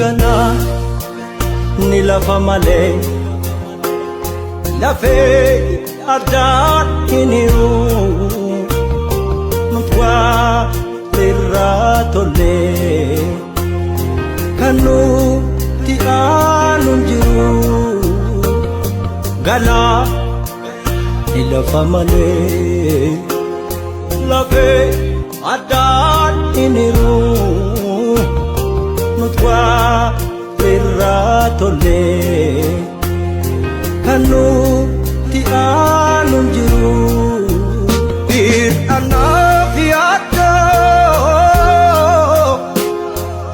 gana ni lafa malee lafee addaan hiniru nutwaa irraa tolee kan nuti aanu jiru gana ni lafa malee lafee addaan hiniru nutwaa irraa tolee kan nuti aanu jiru bir'anaaf yaaddoo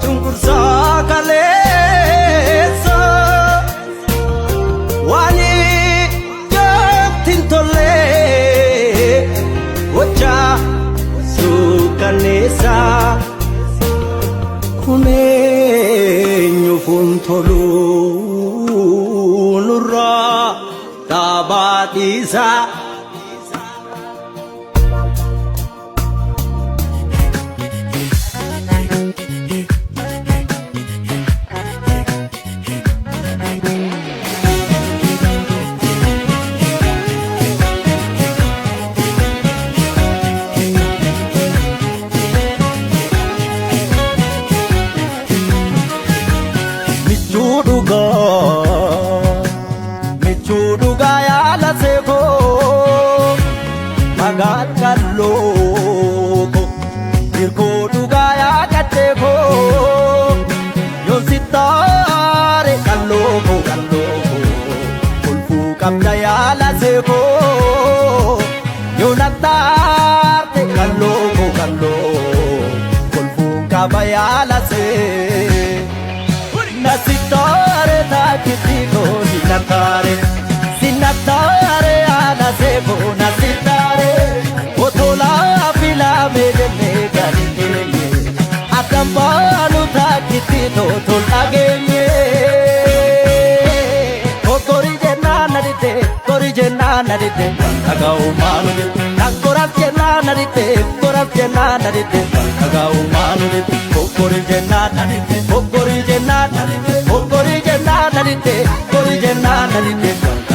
cunqursaa kaleessa waan ijatti hin tolle gochaa suukaneessa kun eenyuuf hin tolu nurraa dhaabaatiisa. Michuuduga yaala seekoo magaan kallooko hirkooduga yaadateekoo yoon sittaare kallooko kolfuu qabda yaala seekoo yoon attaarte kallooko kolfuu qaba yaala see nasitare takitiko sinatare ala sebo nasitare otola fila medene galile akambanu takitito tolagenge korije nanadite agau manu nakorat nanadite korat nanadite agau manu korije nanadite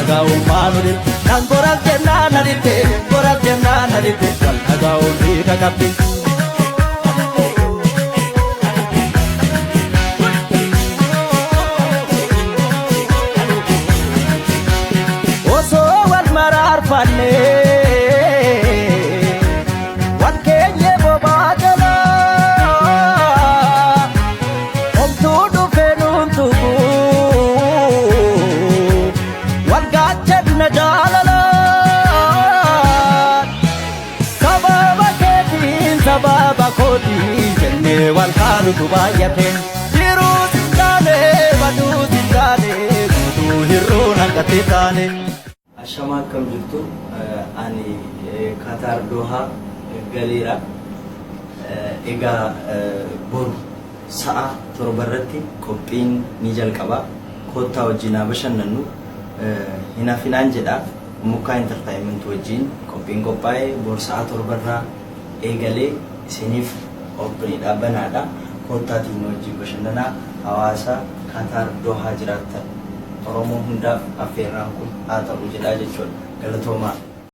agau manu nankorat nanadite korat nanadite agau dika kapi fanne wan kenye bobadala omtudu fenuntugu wan gachet na jalala sababa ketin sababa kodi jenne wal karu tubayate diru sindale badu sindale kudu hiruna katitane. Ashama akkam jirtu ani Qatar Doha galeera egaa boru sa'a torbarratti qophiin ni jalqaba kottaa wajjin bashannannu hinafinaan jedha Mukkaa Entertainment wajjin qophiin qophaa'e boru sa'a torbarraa eegalee isiniif qophiin dhaabbanaadha kottaatiin wajjin bashannanaa hawaasa Qatar Doha jiraattan Oromoo hundaaf affeerraan kun haa ta'u jedhaa jechuudha. Galatoomaa.